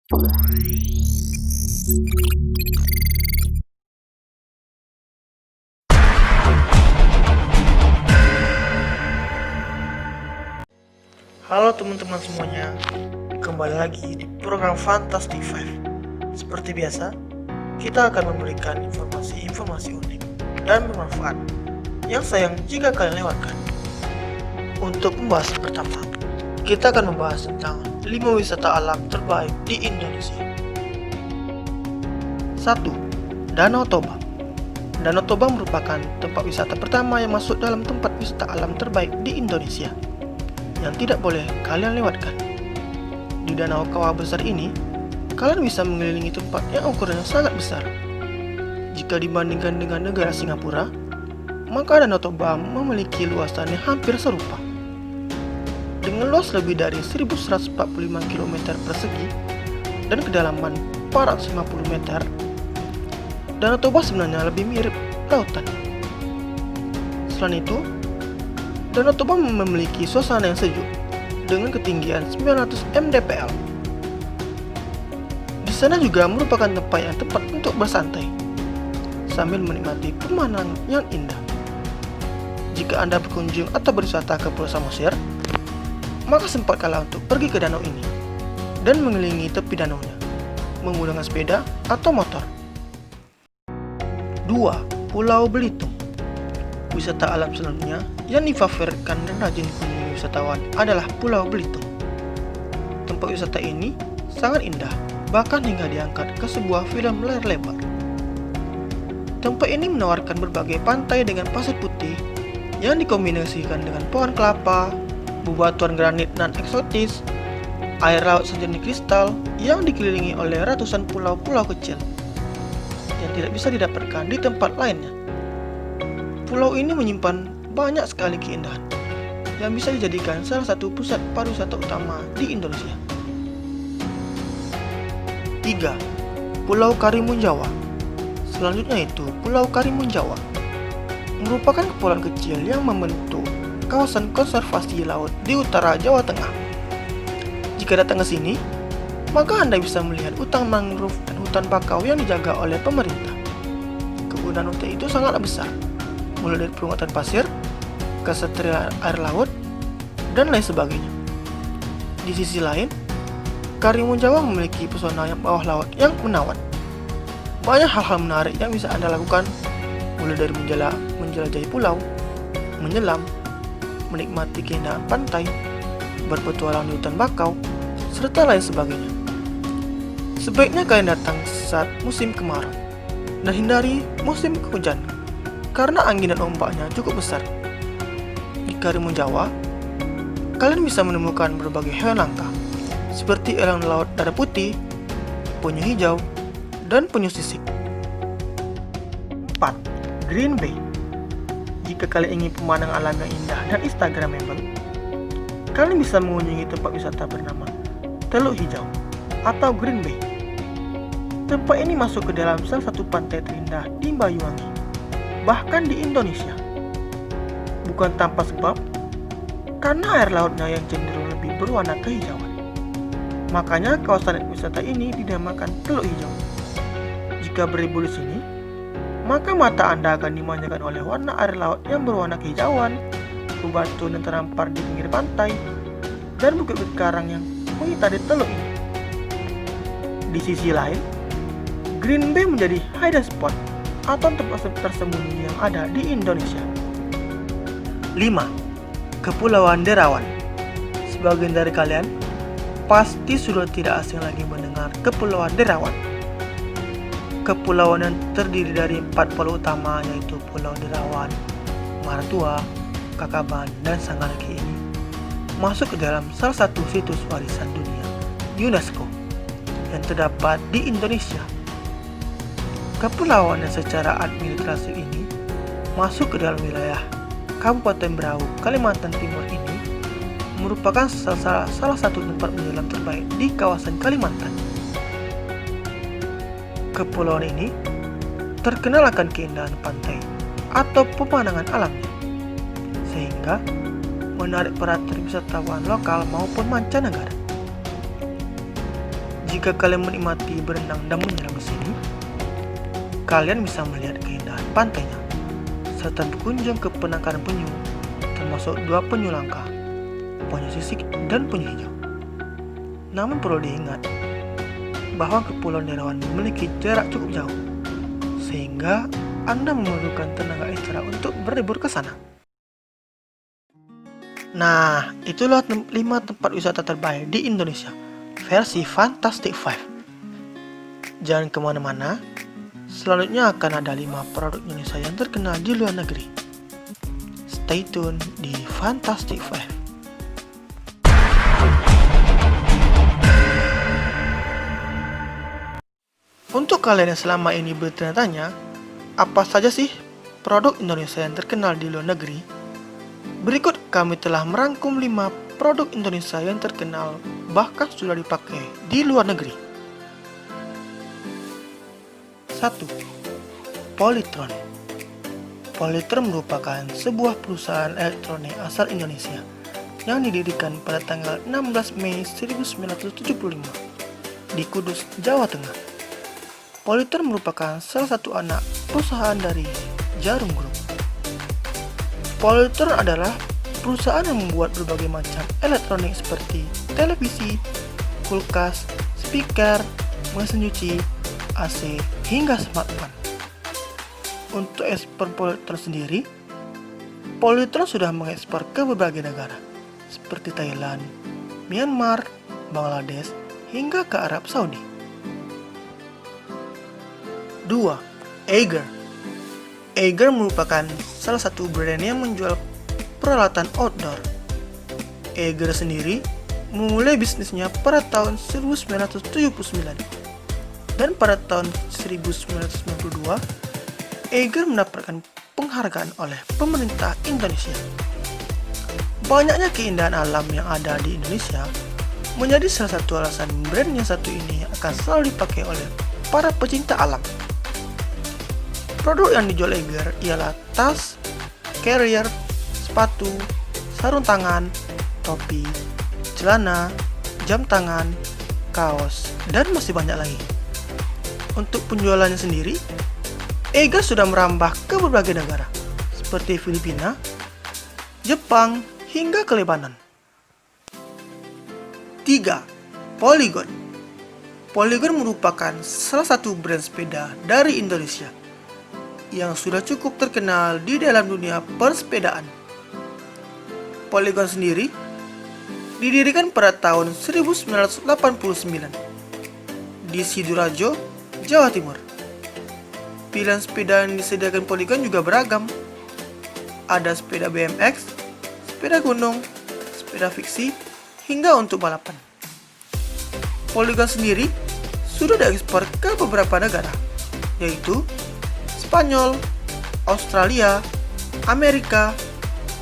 Halo teman-teman semuanya, kembali lagi di program Fantastic Five. Seperti biasa, kita akan memberikan informasi-informasi unik dan bermanfaat yang sayang jika kalian lewatkan. Untuk membahas pertama, kita akan membahas tentang 5 wisata alam terbaik di Indonesia. 1. Danau Toba. Danau Toba merupakan tempat wisata pertama yang masuk dalam tempat wisata alam terbaik di Indonesia yang tidak boleh kalian lewatkan. Di danau kawah besar ini, kalian bisa mengelilingi tempat yang ukurannya sangat besar. Jika dibandingkan dengan negara Singapura, maka Danau Toba memiliki luasan yang hampir serupa. Dengan luas lebih dari 1145 km persegi dan kedalaman 450 meter, Danau Toba sebenarnya lebih mirip lautan. Selain itu, Danau Toba memiliki suasana yang sejuk dengan ketinggian 900 mdpl. Di sana juga merupakan tempat yang tepat untuk bersantai sambil menikmati pemandangan yang indah. Jika Anda berkunjung atau berwisata ke Pulau Samosir, maka sempatkanlah untuk pergi ke danau ini dan mengelilingi tepi danaunya menggunakan sepeda atau motor. 2. Pulau Belitung. Wisata alam selanjutnya yang difavoritkan dan rajin dikunjungi wisatawan adalah Pulau Belitung. Tempat wisata ini sangat indah, bahkan hingga diangkat ke sebuah film layar lebar. Tempat ini menawarkan berbagai pantai dengan pasir putih yang dikombinasikan dengan pohon kelapa, bebatuan granit nan eksotis, air laut sejernih kristal yang dikelilingi oleh ratusan pulau-pulau kecil yang tidak bisa didapatkan di tempat lainnya. Pulau ini menyimpan banyak sekali keindahan yang bisa dijadikan salah satu pusat pariwisata utama di Indonesia. 3. Pulau Karimun Jawa. Selanjutnya itu Pulau Karimun Jawa merupakan kepulauan kecil yang membentuk kawasan konservasi laut di utara Jawa Tengah. Jika datang ke sini, maka Anda bisa melihat hutan mangrove dan hutan bakau yang dijaga oleh pemerintah. Kegunaan hutan itu sangatlah besar, mulai dari perungatan pasir, kesetriaan air laut, dan lain sebagainya. Di sisi lain, Karimun Jawa memiliki pesona yang bawah laut yang menawan. Banyak hal-hal menarik yang bisa Anda lakukan, mulai dari menjelajahi pulau, menyelam, menikmati keindahan pantai, berpetualang di hutan bakau, serta lain sebagainya. Sebaiknya kalian datang saat musim kemarau dan hindari musim hujan karena angin dan ombaknya cukup besar. Di Karimun Jawa, kalian bisa menemukan berbagai hewan langka seperti elang laut dada putih, penyu hijau, dan penyu sisik. 4. Green Bay. Jika kalian ingin pemandangan alam yang indah dan instagramable, kalian bisa mengunjungi tempat wisata bernama Teluk Hijau atau Green Bay. Tempat ini masuk ke dalam salah satu pantai terindah di Banyuwangi, bahkan di Indonesia. Bukan tanpa sebab, karena air lautnya yang cenderung lebih berwarna kehijauan. Makanya kawasan wisata ini dinamakan Teluk Hijau. Jika beribu di sini, maka mata Anda akan dimanjakan oleh warna air laut yang berwarna kehijauan, bebatuan yang terdampar di pinggir pantai, dan bukit-bukit karang yang mengitari teluk ini. Di sisi lain, Green Bay menjadi hidden spot atau tempat tersembunyi yang ada di Indonesia. 5. Kepulauan Derawan. Sebagian dari kalian pasti sudah tidak asing lagi mendengar Kepulauan Derawan. Kepulauan yang terdiri dari 4 pulau utama yaitu Pulau Derawan, Maratua, Kakaban, dan Sangalaki ini masuk ke dalam salah satu situs warisan dunia UNESCO yang terdapat di Indonesia. Kepulauan yang secara administratif ini masuk ke dalam wilayah Kabupaten Berau, Kalimantan Timur ini merupakan salah satu tempat menyelam terbaik di kawasan Kalimantan. Kepulauan ini terkenal akan keindahan pantai atau pemandangan alamnya, sehingga menarik perhatian wisatawan lokal maupun mancanegara. Jika kalian menikmati berenang dan menyelam di sini, kalian bisa melihat keindahan pantainya, serta berkunjung ke penangkaran penyu, termasuk 2 penyu langka, penyu sisik dan penyu hijau. Namun perlu diingat bahwa Kepulauan Derawan memiliki jarak cukup jauh, sehingga Anda memerlukan tenaga ekstra untuk berlibur ke sana. Nah, itulah 5 tempat wisata terbaik di Indonesia, versi Fantastic Five. Jangan kemana-mana, selanjutnya akan ada 5 produk Indonesia yang terkenal di luar negeri. Stay tune di Fantastic Five. Untuk kalian yang selama ini bertanya-tanya, apa saja sih produk Indonesia yang terkenal di luar negeri? Berikut kami telah merangkum 5 produk Indonesia yang terkenal bahkan sudah dipakai di luar negeri. 1. Polytron. Polytron merupakan sebuah perusahaan elektronik asal Indonesia yang didirikan pada tanggal 16 Mei 1975 di Kudus, Jawa Tengah. Polytron merupakan salah satu anak perusahaan dari Jarum Group. Polytron adalah perusahaan yang membuat berbagai macam elektronik seperti televisi, kulkas, speaker, mesin cuci, AC, hingga smartphone. Untuk ekspor Polytron sendiri, Polytron sudah mengekspor ke berbagai negara seperti Thailand, Myanmar, Bangladesh, hingga ke Arab Saudi. 2. Eiger. Eiger merupakan salah satu brand yang menjual peralatan outdoor. Eiger sendiri memulai bisnisnya pada tahun 1979 dan pada tahun 1992 Eiger mendapatkan penghargaan oleh pemerintah Indonesia. Banyaknya keindahan alam yang ada di Indonesia menjadi salah satu alasan brand yang satu ini akan selalu dipakai oleh para pecinta alam. Produk yang dijual Eiger ialah tas, carrier, sepatu, sarung tangan, topi, celana, jam tangan, kaos, dan masih banyak lagi. Untuk penjualannya sendiri, Eiger sudah merambah ke berbagai negara seperti Filipina, Jepang, hingga ke Lebanon. 3. Polygon. Polygon merupakan salah satu brand sepeda dari Indonesia yang sudah cukup terkenal di dalam dunia persepedaan. Polygon sendiri didirikan pada tahun 1989 di Sidoarjo, Jawa Timur. Pilihan sepeda yang disediakan Polygon juga beragam. Ada sepeda BMX, sepeda gunung, sepeda fiksi, hingga untuk balapan. Polygon sendiri sudah diekspor ke beberapa negara, yaitu Spanyol, Australia, Amerika,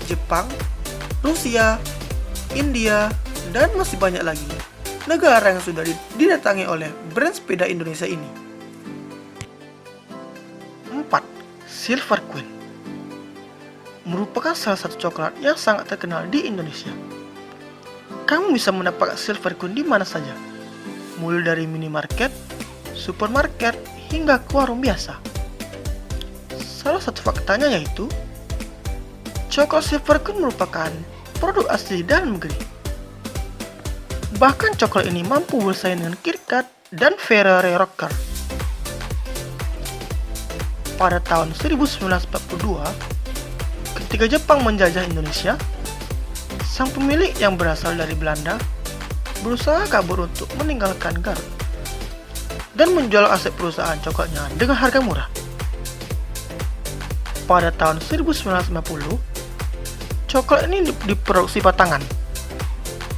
Jepang, Rusia, India, dan masih banyak lagi negara yang sudah didatangi oleh brand sepeda Indonesia ini. 4. Silver Queen merupakan salah satu coklat yang sangat terkenal di Indonesia. Kamu bisa mendapatkan Silver Queen di mana saja, mulai dari minimarket, supermarket, hingga ke warung biasa. Salah satu faktanya yaitu coklat Silver Queen merupakan produk asli dalam negeri. Bahkan coklat ini mampu bersaing dengan KitKat dan Ferrero Rocher. Pada tahun 1942, ketika Jepang menjajah Indonesia, sang pemilik yang berasal dari Belanda berusaha kabur untuk meninggalkan Garut dan menjual aset perusahaan coklatnya dengan harga murah. Pada tahun 1950, coklat ini diproduksi batangan,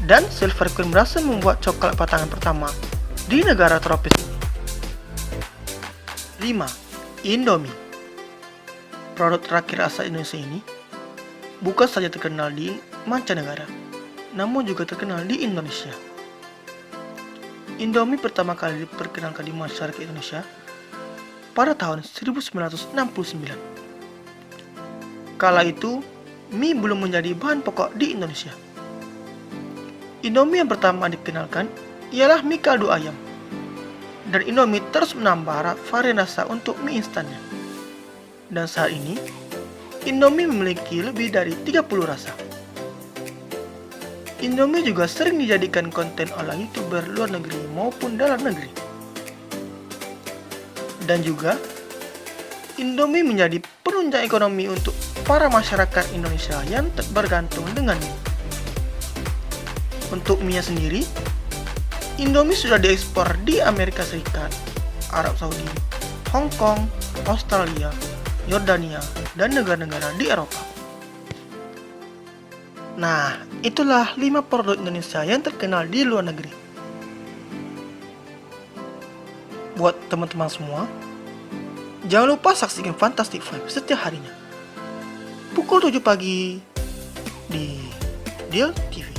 dan Silver Queen berhasil membuat coklat batangan pertama di negara tropis ini. 5. Indomie. Produk terakhir asal Indonesia ini bukan saja terkenal di mancanegara, namun juga terkenal di Indonesia. Indomie pertama kali diperkenalkan di masyarakat Indonesia pada tahun 1969. Kala itu, mie belum menjadi bahan pokok di Indonesia. Indomie yang pertama dikenalkan ialah mie kaldu ayam Dan Indomie terus menambah varian rasa untuk mie instannya. Dan saat ini, Indomie memiliki lebih dari 30 rasa. Indomie juga sering dijadikan konten oleh YouTuber luar negeri maupun dalam negeri. Dan juga, Indomie menjadi penunjang ekonomi untuk para masyarakat Indonesia yang bergantung dengan mie. Untuk mie sendiri, Indomie sudah diekspor di Amerika Serikat, Arab Saudi, Hong Kong, Australia, Yordania, dan negara-negara di Eropa. Nah, itulah 5 produk Indonesia yang terkenal di luar negeri. Buat teman-teman semua, jangan lupa saksikan Fantastic Five setiap harinya. Pukul 7 pagi di Deal TV.